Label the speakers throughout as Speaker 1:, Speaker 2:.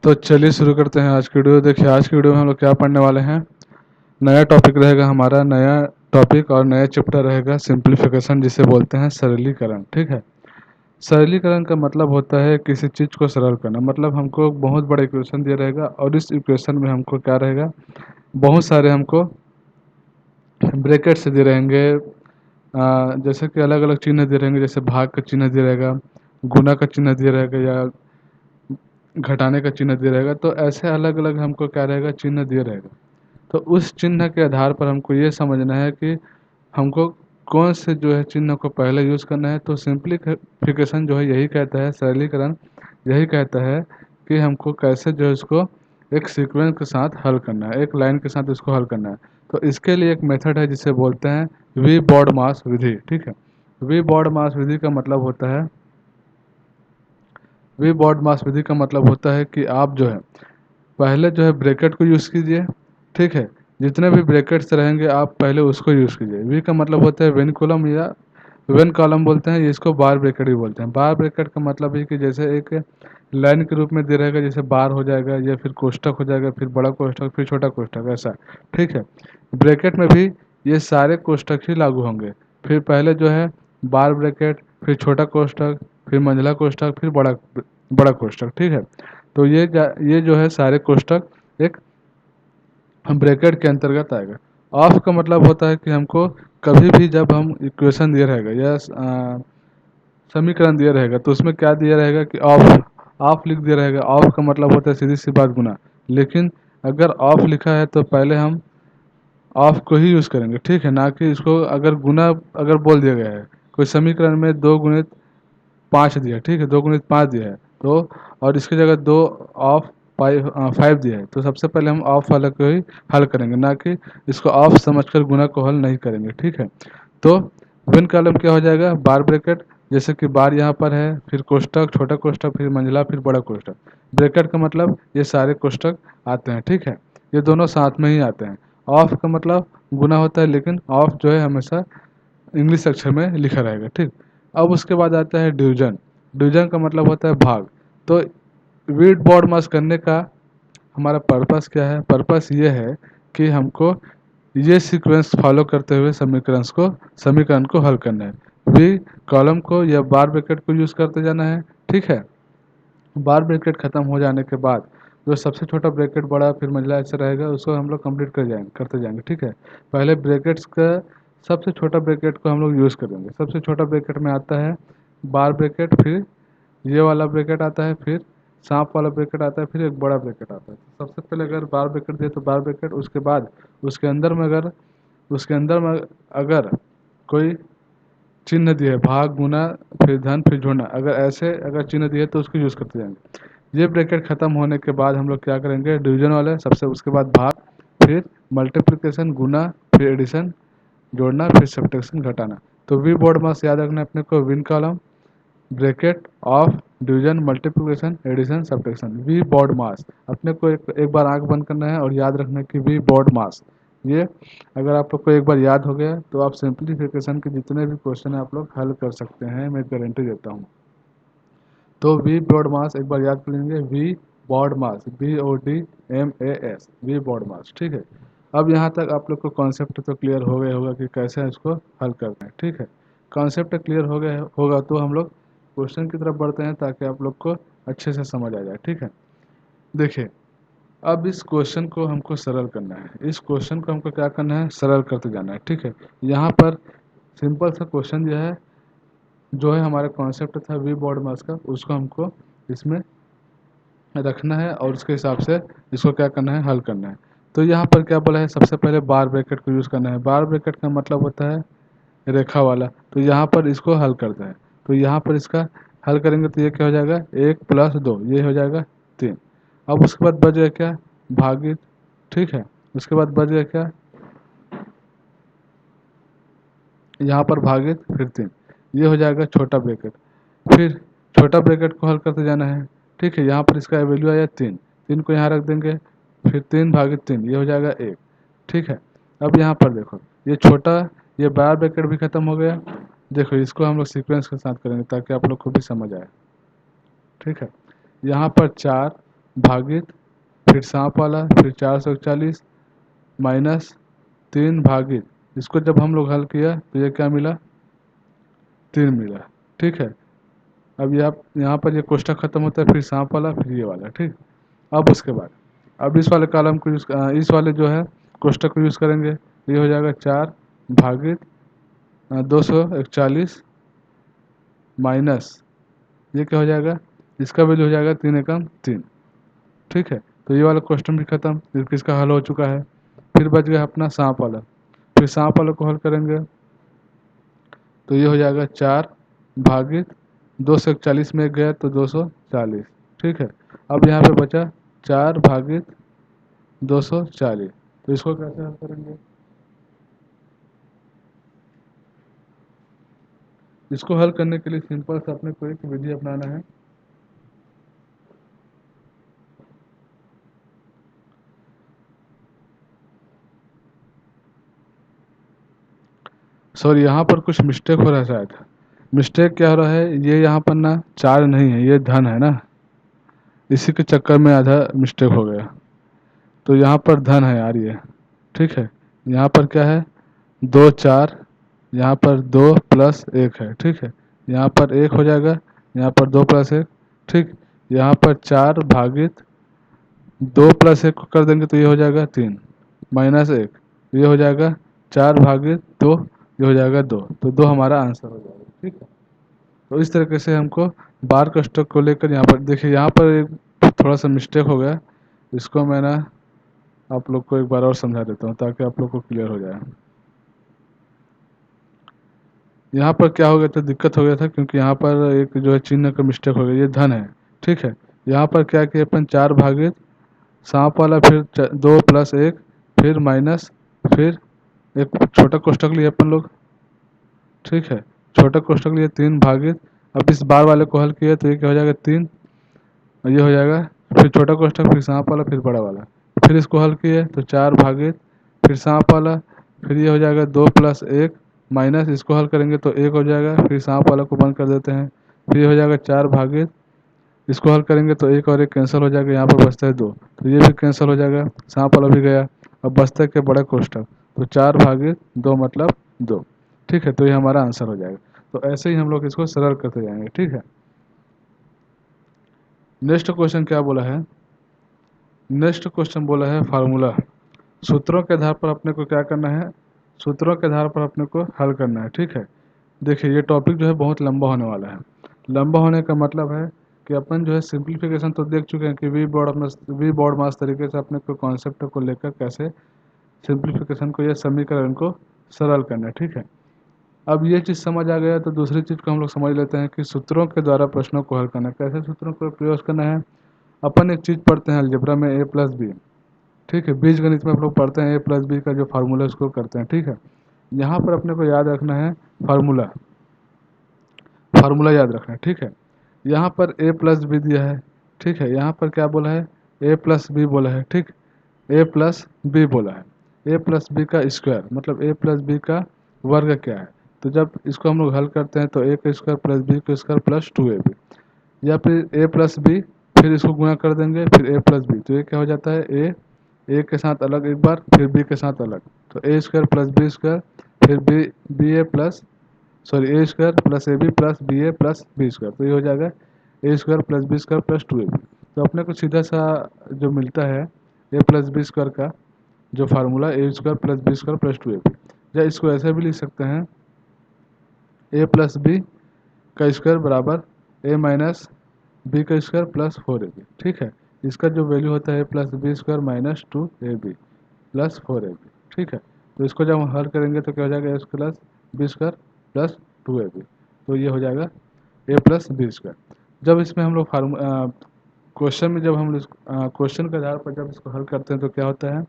Speaker 1: तो चलिए शुरू करते हैं आज की वीडियो। देखिए आज की वीडियो में हम लोग क्या पढ़ने वाले हैं। नया टॉपिक रहेगा हमारा, नया टॉपिक और नया चैप्टर रहेगा सिंप्लीफिकेशन, जिसे बोलते हैं सरलीकरण। ठीक है। सरलीकरण का मतलब होता है किसी चीज़ को सरल करना। मतलब हमको बहुत बड़ा इक्वेशन दिया रहेगा और इस इक्वेशन में हमको क्या रहेगा, बहुत सारे हमको ब्रैकेट से दिए रहेंगे। जैसे कि अलग अलग चिन्ह दिए रहेंगे, जैसे भाग का चिन्ह दिया रहेगा, गुना का चिन्ह दिया रहेगा या घटाने का चिन्ह दिया रहेगा। तो ऐसे अलग अलग हमको क्या रहेगा, चिन्ह दिया रहेगा। तो उस चिन्ह के आधार पर हमको ये समझना है कि हमको कौन से जो है चिन्ह को पहले यूज़ करना है। तो सिंप्लीफिकेशन जो है यही कहता है, सरलीकरण यही कहता है कि हमको कैसे जो है इसको एक सीक्वेंस के साथ हल करना है, एक लाइन के साथ इसको हल करना है। तो इसके लिए एक मेथड है जिसे बोलते हैं वी बॉड मास विधि। ठीक है। वी बॉड मास विधि का मतलब होता है, वी बॉड मास विधि का मतलब होता है कि आप जो है पहले जो है ब्रैकेट को यूज़ कीजिए। ठीक है। जितने भी ब्रैकेट्स रहेंगे आप पहले उसको यूज़ कीजिए। वी का मतलब होता है वेन कॉलम या वेन कॉलम बोलते हैं, इसको बार ब्रैकेट भी बोलते हैं। बार ब्रैकेट का मतलब है कि जैसे एक लाइन के रूप में दे रहेगा, जैसे बार हो जाएगा या फिर कोष्ठक हो जाएगा, फिर बड़ा कोष्ठक, फिर छोटा कोष्ठक, ऐसा। ठीक है। ब्रैकेट में भी ये सारे कोष्ठक ही लागू होंगे। फिर पहले जो है बार ब्रैकेट, फिर छोटा कोष्ठक, फिर मंझला कोष्ठक, फिर बड़ा बड़ा कोष्ठक। ठीक है। तो ये जो है सारे कोष्ठक एक ब्रैकेट के अंतर्गत आएगा। ऑफ का मतलब होता है कि हमको कभी भी जब हम इक्वेशन दिया रहेगा या समीकरण दिया रहेगा तो उसमें क्या दिया रहेगा कि ऑफ ऑफ लिख दिया रहेगा। ऑफ का मतलब होता है सीधी सी बात गुना। लेकिन अगर ऑफ लिखा है तो पहले हम ऑफ को ही यूज़ करेंगे। ठीक है। ना कि इसको अगर गुना अगर बोल दिया गया है, कोई समीकरण में 2 गुणित 5 दिया है, ठीक है, 2 गुणित 5 दिया है, तो और इसकी जगह 2 ऑफ 5 दिया है, तो सबसे पहले हम ऑफ वाला को ही हल करेंगे, ना कि इसको ऑफ समझकर गुना को हल नहीं करेंगे। ठीक है। तो विन कॉलम क्या हो जाएगा, बार ब्रैकेट, जैसे कि बार यहाँ पर है, फिर कोष्ठक, छोटा कोष्ठक, फिर मंझला, फिर बड़ा कोष्ठक। ब्रैकेट का मतलब ये सारे कोष्ठक आते हैं। ठीक है। ये दोनों साथ में ही आते हैं। ऑफ का मतलब गुना होता है, लेकिन ऑफ जो है हमेशा इंग्लिश अक्षर में लिखा रहेगा। ठीक। अब उसके बाद आता है डिवीजन। डिवीजन का मतलब होता है भाग। तो वीट बोर्ड मास करने का हमारा पर्पस क्या है, पर्पस ये है कि हमको ये सीक्वेंस फॉलो करते हुए समीकरण को हल करना है। वी कॉलम को या बार ब्रैकेट को यूज़ करते जाना है। ठीक है। बार ब्रैकेट ख़त्म हो जाने के बाद जो सबसे छोटा ब्रैकेट, बड़ा, फिर मंझला ऐसा रहेगा, उसको हम लोग कंप्लीट करते जाएंगे। ठीक है। पहले ब्रैकेट्स का सबसे छोटा ब्रैकेट को हम लोग यूज़ करेंगे। सबसे छोटा ब्रैकेट में आता है बार ब्रैकेट, फिर ये वाला ब्रैकेट आता है, फिर सांप वाला ब्रैकेट आता है, फिर एक बड़ा ब्रैकेट आता है। तो सबसे पहले अगर बार ब्रैकेट दिए तो बार ब्रैकेट, उसके बाद उसके अंदर में अगर कोई चिन्ह दिए, भाग, गुना, फिर धन, फिर जोड़ना, अगर ऐसे अगर चिन्ह दिए तो उसको यूज़ करते जाएंगे। ये ब्रैकेट ख़त्म होने के बाद हम लोग क्या करेंगे, डिवीजन वाले सबसे, उसके बाद भाग, फिर मल्टीप्लिकेशन, गुना, फिर एडिशन, जोड़ना, फिर सब्ट्रैक्शन, घटाना। तो वी बोर्ड मास याद रखना है अपने को, vinculum, bracket, of, division, multiplication, addition, subtraction, V BODMAS. अपने को एक बार आंख बंद करना है और याद रखना है कि वी बॉड मास। ये अगर आप लोग को एक बार याद हो गया तो आप सिंप्लीफिकेशन के जितने भी क्वेश्चन है आप लोग हल कर सकते हैं, मैं गारंटी देता हूँ। तो वी बॉड मास एक बार याद कर लेंगे, V BODMAS, BODMAS, V BODMAS. ठीक है। अब यहाँ तक आप लोग को कॉन्सेप्ट तो क्लियर हो गया होगा कि कैसे इसको हल करना है। ठीक है। कॉन्सेप्ट क्लियर हो गया होगा तो हम लोग क्वेश्चन की तरफ बढ़ते हैं ताकि आप लोग को अच्छे से समझ आ जाए। ठीक है। देखिए अब इस क्वेश्चन को हमको सरल करना है। इस क्वेश्चन को हमको क्या करना है, सरल करते जाना है। ठीक है। यहाँ पर सिंपल सा क्वेश्चन जो है, हमारा कॉन्सेप्ट था वी बॉड मास का, उसको हमको इसमें रखना है और उसके हिसाब से इसको क्या करना है, हल करना है। तो यहाँ पर क्या बोला है, सबसे पहले बार ब्रैकेट को यूज़ करना है। बार ब्रैकेट का मतलब होता है रेखा वाला। तो यहाँ पर इसको हल करते हैं। तो यहाँ पर इसका हल करेंगे तो ये क्या हो जाएगा, 1 + 2, ये हो जाएगा 3। अब उसके बाद बच गया क्या, भागित। ठीक है। उसके बाद बच गया क्या, यहाँ पर भागित, फिर 3, ये हो जाएगा छोटा ब्रैकेट। फिर छोटा ब्रैकेट को हल करते जाना है। ठीक है। यहाँ पर इसका वैल्यू आया 3, 3 को यहाँ रख देंगे, फिर 3/3, ये हो जाएगा 1। ठीक है। अब यहाँ पर देखो ये छोटा, ये बार ब्रैकेट भी खत्म हो गया। देखो इसको हम लोग सीक्वेंस के साथ करेंगे ताकि आप लोग को भी समझ आए। ठीक है। यहाँ पर 4, भागित फिर सांप वाला फिर 441 माइनस 3 भागित, इसको जब हम लोग हल किया तो ये क्या मिला, 3 मिला। ठीक है, अब यहाँ पर ये कोष्ठक खत्म होता है, फिर सांप वाला फिर ये वाला। ठीक, अब उसके बाद अब इस वाले कॉलम को इस वाले जो है कोष्ठक को यूज़ करेंगे। ये हो जाएगा 4 भागित 241 माइनस ये क्या हो जाएगा, इसका वैल्यू हो जाएगा 3 एकम 3। ठीक है, तो ये वाला क्वेश्चन भी खत्म, क्योंकि इसका हल हो चुका है। फिर बच गया अपना सांप वाला, फिर सांप वाले को हल करेंगे तो ये हो जाएगा 4 भागित 241 में गया तो 240। ठीक है, अब यहाँ पे बचा 4 भागित 240, तो इसको कैसे हल करेंगे, इसको हल करने के लिए सिंपल से अपने को एक विधि अपनाना है। सॉरी, यहाँ पर कुछ मिस्टेक हो रहा है शायद। मिस्टेक क्या हो रहा है, ये यहाँ पर ना 4 नहीं है, ये धन है ना, इसी के चक्कर में आधा मिस्टेक हो गया। तो यहाँ पर धन है यार ये। ठीक है, यहाँ पर क्या है 2 4, यहाँ पर 2 प्लस 1 है। ठीक है, यहाँ पर 1 हो जाएगा, यहाँ पर 2 प्लस 1। ठीक, यहाँ पर 4 भागित 2 प्लस 1 को कर देंगे तो ये हो जाएगा 3 माइनस 1, ये हो जाएगा 4 भागित 2, ये हो जाएगा 2, तो 2 हमारा आंसर हो जाएगा। ठीक है, तो इस तरीके से हमको बार कोष्ठक को लेकर यहाँ पर देखिए, यहाँ पर एक थोड़ा सा मिस्टेक हो गया, इसको मैं ना आप लोग को एक बार और समझा देता हूँ ताकि आप लोग को क्लियर हो जाए। यहाँ पर क्या हो गया था, दिक्कत हो गया था, क्योंकि यहाँ पर एक जो है चिन्ह का मिस्टेक हो गया, ये धन है। ठीक है, यहाँ पर क्या किया अपन 4 भागित सांप वाला फिर 2 प्लस 1 फिर माइनस फिर एक छोटा कोष्ठक लिए अपन लोग। ठीक है, छोटा कोष्ठक लिए 3 भागित, अब इस बार वाले को हल किया तो ये क्या हो जाएगा 3, ये हो जाएगा फिर छोटा कोष्ठक फिर सांप वाला फिर बड़ा वाला, फिर इसको हल किए तो 4 भागित फिर सांप वाला, फिर ये हो जाएगा 2 प्लस 1 माइनस इसको हल करेंगे तो 1 हो जाएगा, फिर सांप वाला को बंद कर देते हैं, फिर ये हो जाएगा 4 भागित, इसको हल करेंगे तो 1 और 1 कैंसिल हो जाएगा, यहाँ पर बचता है 2, तो ये भी कैंसिल हो जाएगा, सांप वाला भी गया। अब बचता है क्या, बड़ा कोष्ठक, तो 4 भागित 2 मतलब 2। ठीक है, तो ये हमारा आंसर हो जाएगा। तो ऐसे ही हम लोग इसको सरल करते जाएंगे। ठीक है, नेक्स्ट क्वेश्चन क्या बोला है, नेक्स्ट क्वेश्चन बोला है फार्मूला। सूत्रों के आधार पर अपने को क्या करना है, सूत्रों के आधार पर अपने को हल करना है। ठीक है, देखिए ये टॉपिक जो है बहुत लंबा होने वाला है। लंबा होने का मतलब है कि अपन जो है सिंप्लीफिकेशन तो देख चुके हैं कि वी बॉड मास तरीके से अपने को कॉन्सेप्ट को लेकर कैसे सिंप्लीफिकेशन को या समीकरण को सरल करना है। ठीक है, अब ये चीज़ समझ आ गया तो दूसरी चीज़ को हम लोग समझ लेते हैं कि सूत्रों के द्वारा प्रश्नों को हल करना है। कैसे सूत्रों को प्रयोग करना है, अपन एक चीज़ पढ़ते हैं अलजेब्रा में ए प्लस बी। ठीक है, बीज गणित में आप लोग पढ़ते हैं ए प्लस बी का जो फार्मूला उसको करते हैं। ठीक है, यहाँ पर अपने को याद रखना है फार्मूला, फार्मूला याद रखना है। ठीक है, यहाँ पर ए प्लस बी दिया है। ठीक है, यहाँ पर क्या बोला है, ए प्लस बी बोला है। ठीक, ए प्लस बी बोला है, ए प्लस बी का स्क्वायर मतलब ए प्लस बी का वर्ग क्या है। तो जब इसको हम लोग हल करते हैं तो ए का स्क्वायर प्लस बी का स्क्वायर प्लस 2ab, या फिर ए प्लस बी फिर इसको गुणा कर देंगे फिर ए प्लस बी, तो ये क्या हो जाता है ए के साथ अलग एक बार फिर बी के साथ अलग, तो a square plus b square फिर b a plus sorry a square plus a b plus b a plus b square, तो ये हो जाएगा a square plus b square plus 2ab। तो अपने को सीधा सा जो मिलता है ए प्लस बी स्क्वायर का जो formula a square plus b square plus 2ab, या इसको ऐसे भी लिख सकते हैं ए प्लस बी का स्क्वायर बराबर ए माइनस बी का स्क्वायर प्लस 4ab। ठीक है, इसका जो वैल्यू होता है plus b square minus 2ab plus 4ab। ठीक है, तो इसको जब हम हल करेंगे तो क्या हो जाएगा, a plus b square plus 2ab, तो ये हो जाएगा ए प्लस बी स्क्वायर। जब इसमें हम लोग क्वेश्चन में जब हम क्वेश्चन के आधार पर जब इसको हल करते हैं तो क्या होता है,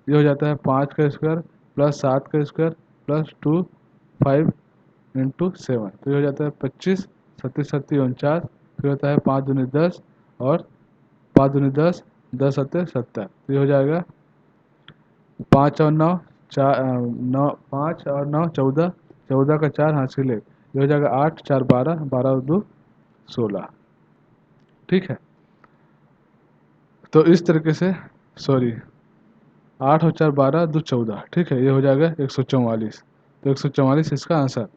Speaker 1: ये हो जाता है 5 का स्क्वायर प्लस 7 का स्क्वायर प्लस 5 इंटू 7, तो ये हो जाता है 25, 37 37 49, फिर होता है 5 दूनी 10 और 5 दूनी 10, 10 सत्ते 70, तो ये हो जाएगा 5 और 9 4 9 5 और 9 14, 14 का 4 हासिल है, ये हो जाएगा 8 4 12, 12 और 2 16। ठीक है, तो इस तरीके से, सॉरी, 8 और 4 12 2 14, ठीक है, ये हो जाएगा 144। तो 144 इसका आंसर।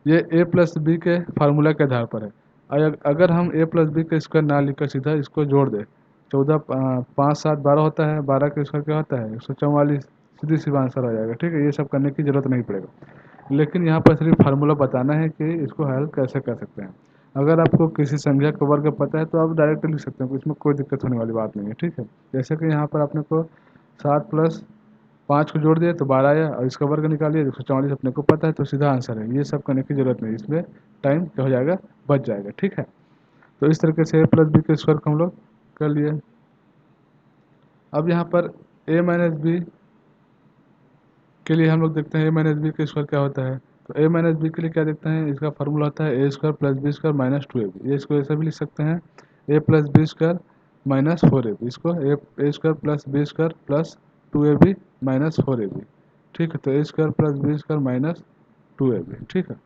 Speaker 1: ये ए प्लस बी के फार्मूला के आधार पर है। अगर हम ए प्लस बी का स्क्वायर ना लिखकर सीधा इसको जोड़ दें, 14 5 7 12 होता है, 12 का स्क्वायर क्या होता है 144, सीधी सी आंसर आ जाएगा। ठीक है, ये सब करने की ज़रूरत नहीं पड़ेगा, लेकिन यहाँ पर सिर्फ फार्मूला बताना है कि इसको हल कैसे कर सकते हैं। अगर आपको किसी संख्या का वर्ग पता है तो आप डायरेक्ट लिख सकते हैं, इसमें कोई दिक्कत होने वाली बात नहीं है। ठीक है, जैसे कि यहाँ पर आपने को 7 प्लस 5 को जोड़ दिया तो 12 आया, और इसका वर्ग निकालिए 144 अपने को पता है, तो सीधा आंसर है। ये सब करने की ज़रूरत नहीं, इसमें टाइम क्या हो जाएगा, बच जाएगा। ठीक है, तो इस तरीके से ए प्लस बी के स्क्वायर को हम लोग कर लिए। अब यहाँ पर ए माइनस बी के लिए हम लोग देखते हैं ए माइनस बी का स्क्वायर क्या होता है। तो ए माइनस बी के लिए क्या देखते हैं, इसका फार्मूला होता है a square plus b square minus 2ab। ये इसको ऐसा भी लिख सकते हैं a plus b square minus 4ab, इसको a square plus b square plus 2ab minus 4ab। ठीक है, तो a square plus b square minus 2ab। ठीक है,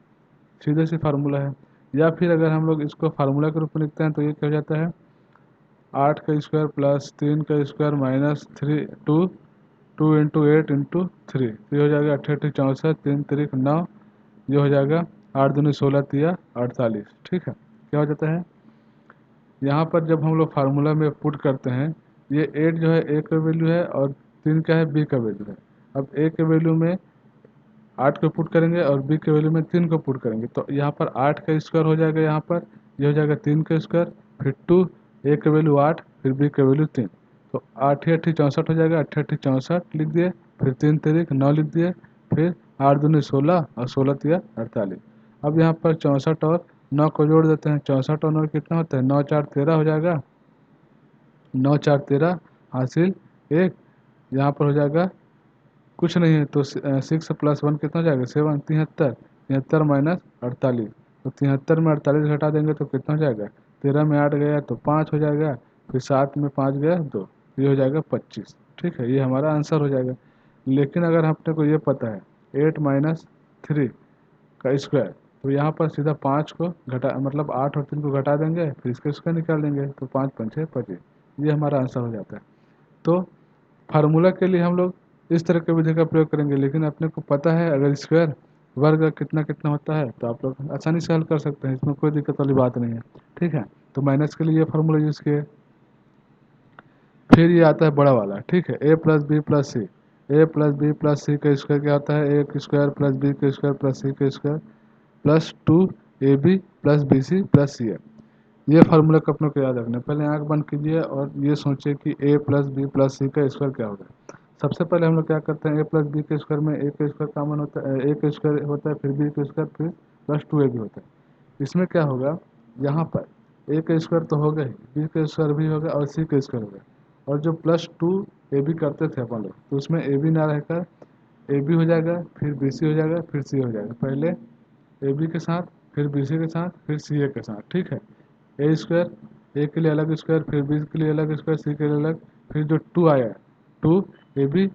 Speaker 1: सीधे से फार्मूला है। या फिर अगर हम लोग इसको फार्मूला के रूप में लिखते हैं तो ये क्या हो जाता है, 8 का स्क्वायर प्लस 3 का स्क्वायर माइनस 2 इंटू 8 इंटू 3, तो ये हो जाएगा 88 64 3 तरीक 9, ये हो जाएगा 8 दूनी 16 तिया 48। ठीक है, क्या हो जाता है, यहाँ पर जब हम लोग फार्मूला में पुट करते हैं, ये 8 जो है ए का वैल्यू है और 3 का है बी का वैल्यू है। अब ए के वैल्यू में 8 को पुट करेंगे और बी के वैल्यू में 3 को पुट करेंगे, तो यहाँ पर 8 का स्क्वायर हो जाएगा, यहाँ पर ये हो जाएगा 3 का स्क्वायर, फिर 2, ए का वैल्यू 8, फिर बी का वैल्यू 3, तो 8 8 64 हो जाएगा, 8 8 64 लिख दिए, फिर 3 तरीक 9 लिख दिए, फिर 8 दूनी 16 और 16 तिया 48। अब यहाँ पर 64 और 9 को जोड़ देते हैं, 64 और 9 कितना होता है, 9 4 13 हो जाएगा, 9 4 13 हासिल 1, यहाँ पर हो जाएगा कुछ नहीं है, तो 6 प्लस 1 कितना हो जाएगा 7, 73, 73 माइनस 48, तो 73 में 48 घटा देंगे तो कितना हो जाएगा, 13 में 8 गया तो 5 हो जाएगा, फिर 7 में 5 गया 2, ये हो जाएगा 25। ठीक है, ये हमारा आंसर हो जाएगा। लेकिन अगर अपने को ये पता है 8 माइनस 3 का स्क्वायर, तो यहाँ पर सीधा 5 को घटा, मतलब 8 और 3 को घटा देंगे, फिर इसका स्क्वायर निकाल देंगे, तो 5 पंचे 25, ये हमारा आंसर हो जाता है। तो फार्मूला के लिए हम लोग इस तरह के विधि का प्रयोग करेंगे, लेकिन अपने को पता है अगर स्क्वायर वर्ग कितना कितना होता है तो आप लोग आसानी से हल कर सकते हैं, इसमें कोई दिक्कत वाली बात नहीं है। ठीक है, तो माइनस के लिए ये फार्मूला यूज़ किए। फिर ये आता है बड़ा वाला, ठीक है, a plus b plus c. A plus b plus c का स्क्वायर क्या होता है, ए स्क्वायर प्लस बी का स्क्वायर प्लस सी का square plus 2ab plus b c plus c है। ये फार्मूला को अपने को याद रखना है। पहले आंख बंद कीजिए और ये सोचिए कि ए प्लस बी प्लस सी का स्क्वायर क्या होगा। सबसे पहले हम लोग क्या करते हैं, ए प्लस बी के स्क्वायर में ए का स्क्वायर कॉमन होता है, ए का स्क्वायर होता है, फिर बी का स्क्वायर, फिर प्लस 2ab होता है। इसमें क्या होगा, यहाँ पर ए का स्क्वायर तो होगा ही, बी का स्क्वायर भी होगा और सी का स्क्वायर होगा, और जो प्लस 2ab करते थे अपन लोग, तो उसमें ए बी ना रहकर ए बी हो जाएगा, फिर बी सी हो जाएगा, फिर सी हो जाएगा। पहले ए बी के साथ, फिर बी सी के साथ, फिर सी ए के साथ। ठीक है, ए स्क्वायर ए के लिए अलग स्क्वायर, फिर बी के लिए अलग स्क्वायर, सी के लिए अलग, फिर जो 2 आया 2ab,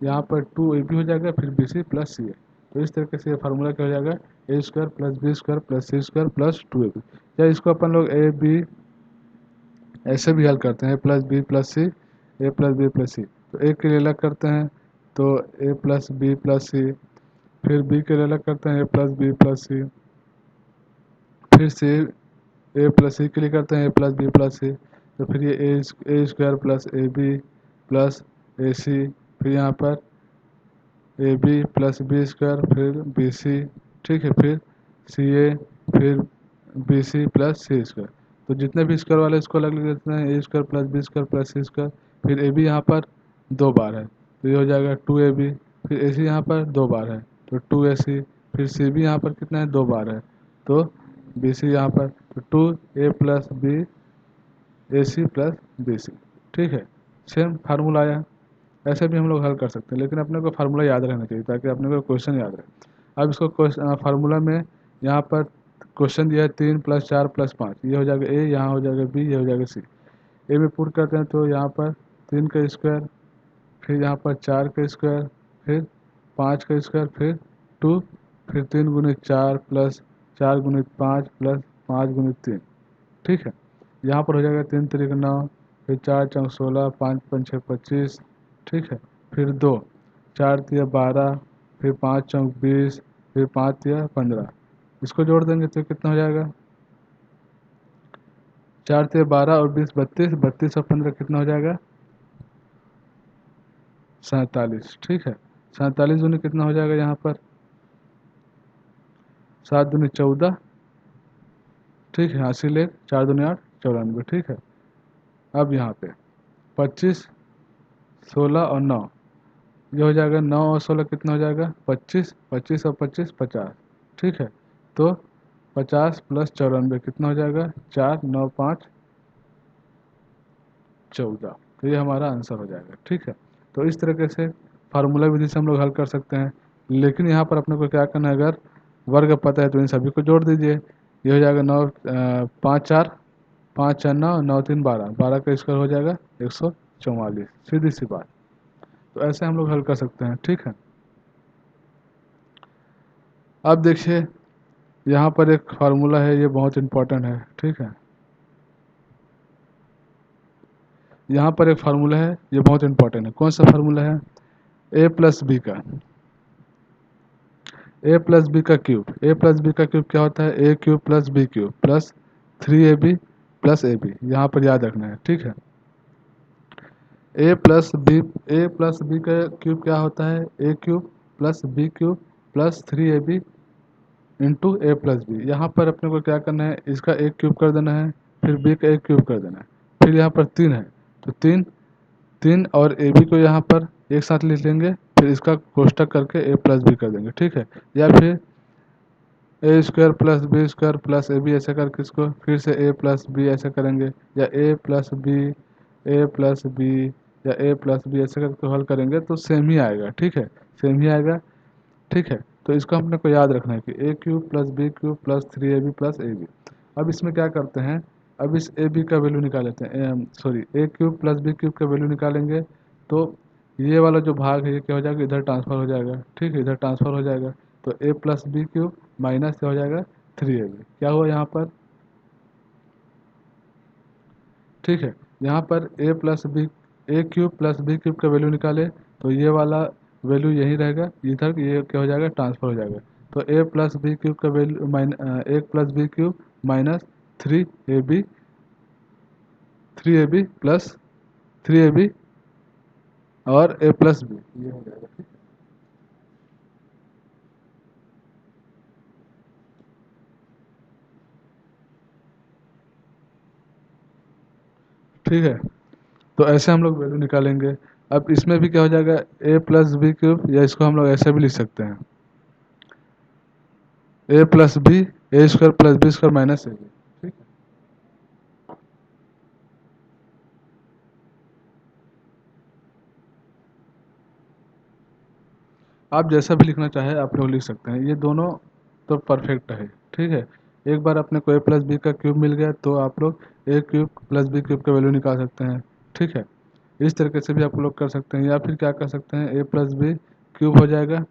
Speaker 1: यहाँ पर 2ab हो जाएगा, फिर बी सी प्लस सी ए। तो इस तरीके से ये फार्मूला क्या हो जाएगा, a square plus b square plus c square plus 2ab। या इसको अपन लोग ए बी ऐसे भी हल करते हैं, a plus b plus c, a plus b plus c. तो ए के लिए अलग करते हैं तो ए प्लस बी प्लस सी, फिर बी के लिए अलग करते हैं a plus b plus c, फिर सी ए प्लस सी के लिए करते हैं a plus b plus c, तो फिर ये a square plus a b plus a c, फिर यहाँ पर a b plus b square, फिर बी सी, ठीक है, फिर सी ए, फिर B c plus c square. तो जितने भी स्क्वायर वाले इसको अलग लिख देते हैं, a square plus b square plus c square, फिर ए बी यहाँ पर 2 बार है तो ये हो जाएगा 2ab, फिर ए सी यहाँ पर 2 बार है तो 2ac, फिर सी बी यहाँ पर कितना है 2 बार है तो बी सी यहाँ पर, तो 2a प्लस बी ए सी प्लस बी सी। ठीक है, सेम फार्मूला आया। ऐसे भी हम लोग हल कर सकते हैं, लेकिन अपने को फार्मूला याद रहना चाहिए ताकि अपने को क्वेश्चन याद रहे। अब इसको फार्मूला में यहाँ पर क्वेश्चन दिया है 3 प्लस 4 प्लस 5, ये हो जाएगा ए, यहाँ हो जाएगा बी, ये हो जाएगा सी। ए में पुट करते हैं तो यहाँ पर 3 का स्क्वायर, फिर यहाँ पर 4 का स्क्वायर, फिर 5 का स्क्वायर, फिर 2, फिर 3 गुणित 4 प्लस 4 गुणित 5 प्लस 5 गुणित 3। ठीक है, यहाँ पर हो जाएगा 3 तरीक 9, फिर 4 चौक 16, 5 5 6 25, ठीक है। फिर 2, 4 तिया 12, फिर 5 चौक 20, फिर 5 तिया 15। इसको जोड़ देंगे तो कितना हो जाएगा? 4 तिया 12 और 20 32, 32 और 15 कितना हो जाएगा? 47, ठीक है। 47 दूनी कितना हो जाएगा यहाँ पर? 7 दूनी 14, ठीक है। 80 ले 4 दूनी 8, 94, ठीक है। अब यहाँ पे 25, 16 और 9, ये हो जाएगा 9 और 16 कितना हो जाएगा? 25, 25 और 25 50, ठीक है। तो 50 प्लस 94 कितना हो जाएगा? 4 9 5 14। तो ये हमारा आंसर हो जाएगा, ठीक है। तो इस तरीके से फार्मूला विधि से हम लोग हल कर सकते हैं। लेकिन यहाँ पर अपने को क्या करना है, अगर वर्ग पता है तो इन सभी को जोड़ दीजिए। ये हो जाएगा 9 5 4, 5 4 9, 9 3 12, 12 का स्क्वायर हो जाएगा 144, सीधी सी बात। तो ऐसे हम लोग हल कर सकते हैं, ठीक है। अब देखिए यहाँ पर एक फार्मूला है, ये बहुत इंपॉर्टेंट है, ठीक है। यहाँ पर एक फार्मूला है, ये बहुत इंपॉर्टेंट है। कौन सा फार्मूला है? ए प्लस बी का, ए प्लस बी का क्यूब। ए प्लस बी का क्यूब क्या होता है? A cube plus B cube plus 3ab plus a b. यहाँ पर याद रखना है, ठीक है। ए प्लस बी का क्यूब क्या होता है? A cube plus B cube plus 3ab into a plus b. यहाँ पर अपने को क्या करना है? इसका एक क्यूब कर देना है, फिर बी का एक क्यूब कर देना है। फिर यहाँ पर 3 है, तो 3 3 और ए बी को यहाँ पर एक साथ लिख लेंगे, फिर इसका कोष्टक करके ए प्लस बी कर देंगे, ठीक है। या फिर a square plus b square plus a b ऐसे करके इसको फिर से ए प्लस बी ऐसे करेंगे, या ए plus b, a plus B, या ए प्लस बी ऐसे करके हल करेंगे तो सेम ही आएगा, ठीक है। सेम ही आएगा, ठीक है। तो इसको अपने को याद रखना है कि a cube plus B cube plus 3ab plus a b. अब इसमें क्या करते हैं? अब इस ए बी का वैल्यू निकाल लेते हैं, सॉरी ए क्यूब प्लस बी क्यूब का वैल्यू निकालेंगे तो ये वाला जो भाग है ये क्या हो जाएगा? इधर ट्रांसफ़र हो जाएगा, ठीक है। इधर ट्रांसफ़र हो जाएगा तो ए प्लस बी क्यूब माइनस क्या हो जाएगा? 3ab। क्या हुआ यहाँ पर? ठीक है। यहाँ पर ए क्यूब प्लस बी क्यूब का वैल्यू निकाले तो ये वाला वैल्यू यही रहेगा, इधर ये क्या हो जाएगा? ट्रांसफ़र हो जाएगा। तो ए प्लस बी क्यूब का वैल्यू एक plus B cube minus 3ab, 3ab plus 3ab और ए प्लस बी, ये हो जाएगा, ठीक है। तो ऐसे हम लोग वैल्यू निकालेंगे। अब इसमें भी क्या हो जाएगा? ए प्लस बी क्यूब, या इसको हम लोग ऐसे भी लिख सकते हैं, a plus b, a square plus b square minus a b, ठीक है। आप जैसा भी लिखना चाहे आप लोग लिख सकते हैं, ये दोनों तो परफेक्ट है, ठीक है। एक बार अपने को ए प्लस बी का क्यूब मिल गया तो आप लोग ए क्यूब प्लस बी क्यूब का वैल्यू निकाल सकते हैं, ठीक है। इस तरीके से भी आप लोग कर सकते हैं, या फिर क्या कर सकते हैं? ए प्लस बी क्यूब हो जाएगा,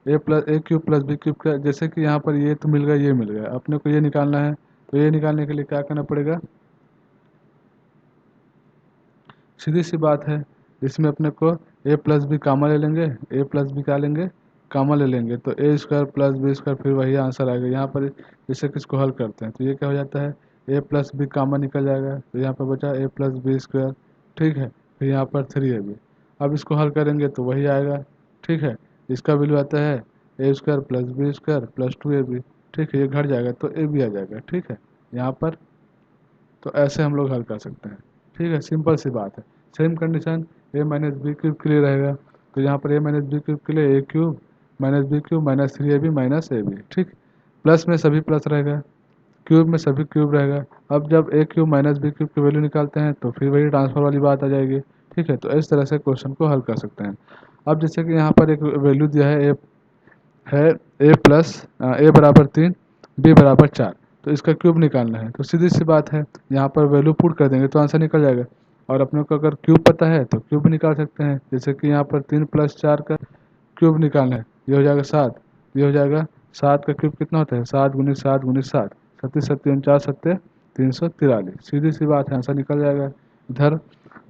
Speaker 1: ए क्यूब प्लस बी क्यूब का, जैसे कि यहाँ पर ये तो मिल गया, ये मिल गया, अपने को ये निकालना है तो ये निकालने के लिए क्या करना पड़ेगा? सीधी सी बात है। इसमें अपने को ए प्लस बी कामा ले लेंगे, ए प्लस बी क्या लेंगे? कामा ले लेंगे, तो a square plus b square फिर वही आंसर आएगा। यहाँ पर जैसे कि इसको हल करते हैं तो ये क्या हो जाता है? ए प्लस बी कामा निकल जाएगा तो यहाँ पर बचा ए प्लस बी स्क्वायर, ठीक है। फिर यहाँ पर 3ab। अब इसको हल करेंगे तो वही आएगा, ठीक है। इसका वैल्यू आता है a square plus b square plus 2ab, ठीक है। ये घट जाएगा तो ए बी आ जाएगा, ठीक है। यहाँ पर तो ऐसे हम लोग हल कर सकते हैं, ठीक है। सिंपल सी बात है। सेम कंडीशन ए माइनस बी क्यूब के लिए रहेगा, तो यहाँ पर ए माइनस बी क्यूब के लिए a cube minus b cube minus 3ab minus a b, ठीक। प्लस में सभी प्लस रहेगा, क्यूब में सभी क्यूब रहेगा। अब जब ए क्यूब माइनस बी क्यूब की वैल्यू निकालते हैं तो फिर वही ट्रांसफर वाली बात आ जाएगी, ठीक है। तो इस तरह से क्वेश्चन को हल कर सकते हैं। अब जैसे कि यहाँ पर एक वैल्यू दिया है, है ए प्लस ए बराबर 3, बी बराबर 4, तो इसका क्यूब निकालना है। तो सीधी सी बात है, यहाँ पर वैल्यू पुट कर देंगे तो आंसर निकल जाएगा। और अपने को अगर क्यूब पता है तो क्यूब निकाल सकते हैं, जैसे कि यहाँ पर 3 प्लस 4 का क्यूब निकालना है, ये हो जाएगा 7। ये हो जाएगा 7 का क्यूब कितना होता है? 7 गुनी 7 गुनी 7, 37 37 49 7 343, सीधी सी बात है, आंसर निकल जाएगा। इधर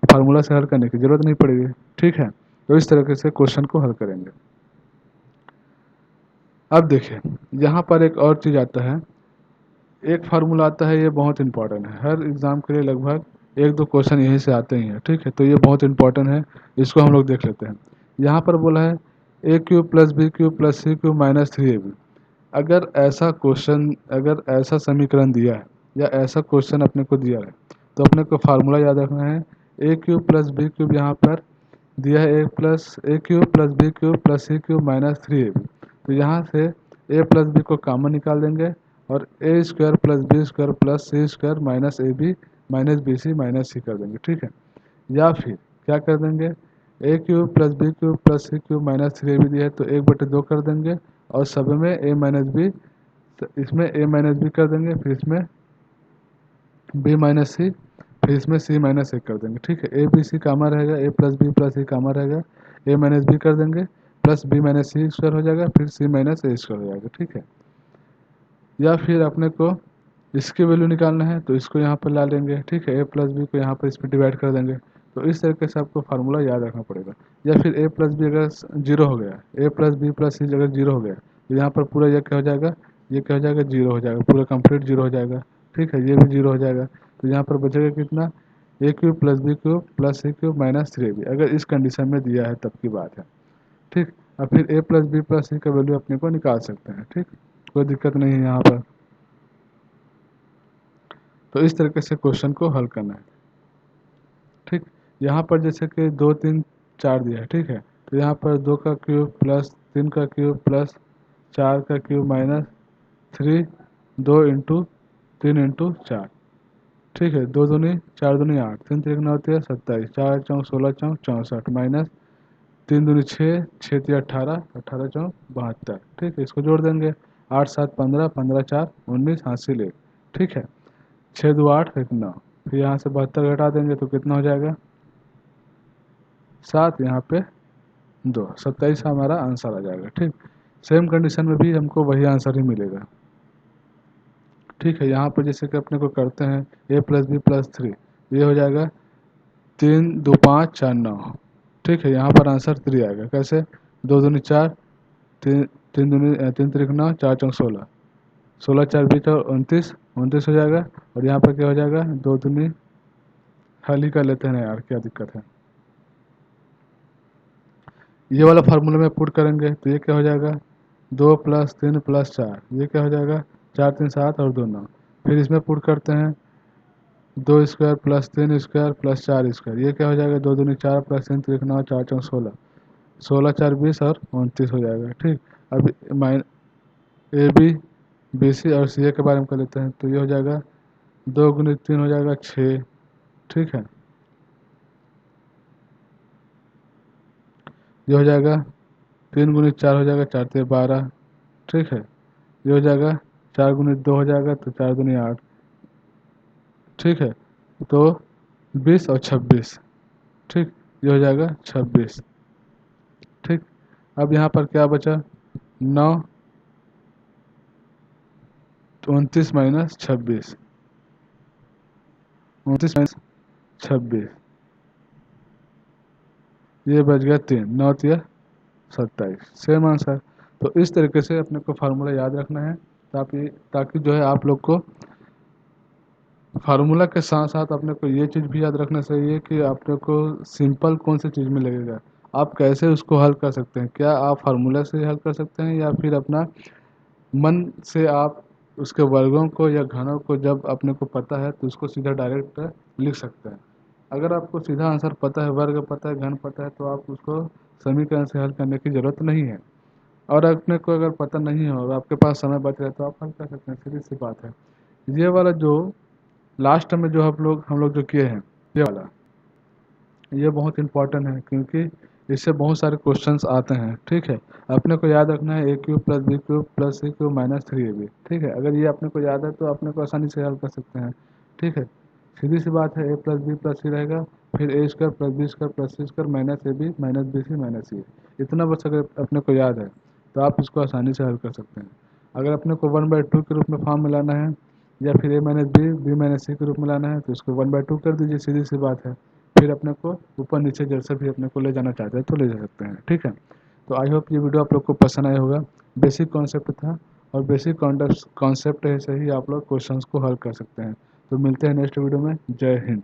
Speaker 1: फार्मूला से हल करने की ज़रूरत नहीं पड़ेगी। ठीक है, तो इस तरीके से क्वेश्चन को हल करेंगे। अब देखिए यहाँ पर एक और चीज़ आता है, एक फार्मूला आता है, ये बहुत इंपॉर्टेंट है, हर एग्ज़ाम के लिए लगभग एक दो क्वेश्चन यहीं से आते ही हैं। ठीक है, तो ये बहुत इंपॉर्टेंट है, इसको हम लोग देख लेते हैं। यहाँ पर बोला है a cube plus B cube plus c cube minus 3ab। अगर ऐसा क्वेश्चन, अगर ऐसा समीकरण दिया है या ऐसा क्वेश्चन अपने को दिया है तो अपने को फार्मूला याद रखना है। A cube plus B cube यहाँ पर दिया है a cube plus B cube plus c cube minus 3ab। तो यहाँ से ए प्लस बी को कॉमन निकाल देंगे और a square plus b square plus c square minus a b minus b c minus c कर देंगे। ठीक है, या फिर क्या कर देंगे, a cube plus B cube plus c cube minus 3ab दिया है तो 1/2 कर देंगे और सब में ए माइनस बी, इसमें ए माइनस बी कर देंगे, फिर इसमें बी माइनस सी, फिर इसमें सी माइनस ए कर देंगे। ठीक है, ए बी सी कामा रहेगा, ए प्लस बी प्लस सी कामा रहेगा, ए माइनस बी कर देंगे प्लस बी माइनस सी स्क्वायर हो जाएगा, फिर सी माइनस ए स्क्वायर हो जाएगा। ठीक है, या फिर अपने को इसकी वैल्यू निकालना है तो इसको यहाँ पर ला लेंगे। ठीक है, ए प्लस बी को यहाँ पर इस पर डिवाइड कर देंगे। तो इस तरीके से आपको फार्मूला याद रखना पड़ेगा। या फिर ए प्लस बी अगर जीरो हो गया, ए प्लस बी प्लस सी अगर जीरो हो गया तो यहाँ पर पूरा यह क्या हो जाएगा, ये क्या हो जाएगा, जीरो हो जाएगा, पूरा कंप्लीट जीरो हो जाएगा। ठीक है, ये भी जीरो हो जाएगा। तो यहाँ पर बचेगा कितना, a cube plus B cube plus c cube minus 3ab, अगर इस कंडीशन में दिया है तब की बात है। ठीक, अब फिर ए प्लस बी प्लस सी का वैल्यू अपने को निकाल सकते हैं। ठीक, कोई दिक्कत नहीं है यहाँ पर। तो इस तरीके से क्वेश्चन को हल करना है। ठीक, यहाँ पर जैसे कि 2 3 4 दिया है। ठीक है, तो यहाँ पर 2 का क्यूब प्लस 3 का क्यूब प्लस 4 का क्यूब माइनस 3, 2 इंटू 3 इंटू 4। ठीक है, 2 दूनी 4 दूनी 8, 3 3 9 होती है 27, 4 चौक 16 चौक 64 माइनस 3 दूनी 6, 6 3 18, 18 चौक 72। ठीक है, इसको जोड़ देंगे, 8 7 15, 15 4 19, हासिल 1। ठीक है, 6 2 8 1 9, फिर यहाँ से 72 घटा देंगे तो कितना हो जाएगा 7, यहाँ पे 2, 27 हमारा आंसर आ जाएगा। ठीक, सेम कंडीशन में भी हमको वही आंसर ही मिलेगा। ठीक है, यहाँ पर जैसे कि अपने को करते हैं ए प्लस बी प्लस 3, ये हो जाएगा 3 2 5 4 9। ठीक है, यहाँ पर आंसर 3 आएगा। कैसे, 2 दूनी 4, तीन तीन दूनी 3 3 9, 4 चौक 16, 16 4 20 और 29, 29 हो जाएगा। और यहाँ पर क्या हो जाएगा, 2 दूनी, हल ही कर लेते हैं ना यार, क्या दिक्कत है। ये वाला फार्मूला में पुट करेंगे तो ये क्या हो जाएगा, 2 प्लस 3 प्लस 4, ये क्या हो जाएगा 4 3 7 और 2 9। फिर इसमें पुट करते हैं 2 square plus 3 square plus 4 square, ये क्या हो जाएगा 2 दूनी 4 प्लस 3 3 9, 4 चौक 16, 16 4 20 और 29 हो जाएगा। ठीक, अब माइन ए बी बी सी और सी ए के बारे में कर लेते हैं। तो ये हो जाएगा 2 गुनी 3 हो जाएगा 6। ठीक है, ये हो जाएगा 3 गुनी 4 हो जाएगा 4 3 12। ठीक है, ये हो जाएगा 4 गुनी 2 हो जाएगा तो 4 दूनी 8। ठीक है, तो 20 और 26। ठीक, ये हो जाएगा 26। ठीक, अब यहाँ पर क्या बचा, 9, 29 माइनस 26, 29 माइनस 26, ये बच गया 3, 9 तिया 27, सेम आंसर। तो इस तरीके से अपने को फार्मूला याद रखना है, ताकि ताकि जो है आप लोग को फार्मूला के साथ साथ अपने को ये चीज़ भी याद रखना चाहिए कि अपने को सिंपल कौन सी चीज़ में लगेगा, आप कैसे उसको हल कर सकते हैं। क्या आप फार्मूला से हल कर सकते हैं या फिर अपना मन से आप उसके वर्गों को या घनों को जब अपने को पता है तो उसको सीधा डायरेक्ट लिख सकते हैं। अगर आपको सीधा आंसर पता है, वर्ग पता है, घन पता है, तो आप उसको समीकरण से हल करने की ज़रूरत नहीं है। और अपने को अगर पता नहीं हो और आपके पास समय बच रहा है तो आप हल कर सकते हैं, सीधी सी बात है। ये वाला जो लास्ट में जो हम लोग जो किए हैं, ये वाला, ये बहुत इंपॉर्टेंट है क्योंकि इससे बहुत सारे क्वेश्चंस आते हैं। ठीक है, अपने को याद रखना है a cube plus B cube plus c cube minus 3ab। ठीक है, अगर ये अपने को याद है तो अपने को आसानी से हल कर सकते हैं। ठीक है, सीधी सी बात है, a plus b plus c रहेगा, फिर a square plus b square plus c square minus a b minus b c minus c. इतना बस अगर अपने को याद है तो आप इसको आसानी से हल कर सकते हैं। अगर अपने को 1/2 के रूप में फॉर्म मिलाना है या फिर ए माइनस बी बी माइनस सी के रूप में लाना है तो इसको 1/2 कर दीजिए, सीधी सी बात है। फिर अपने को ऊपर नीचे जैसे भी अपने को ले जाना चाहते हैं तो ले जा सकते हैं, ठीक है। तो आई होप ये वीडियो आप लोग को पसंद आया होगा। बेसिक कॉन्सेप्ट था और बेसिक कॉन्सेप्ट से ही आप लोग क्वेश्चंस को हल कर सकते हैं। तो मिलते हैं नेक्स्ट वीडियो में। जय हिंद।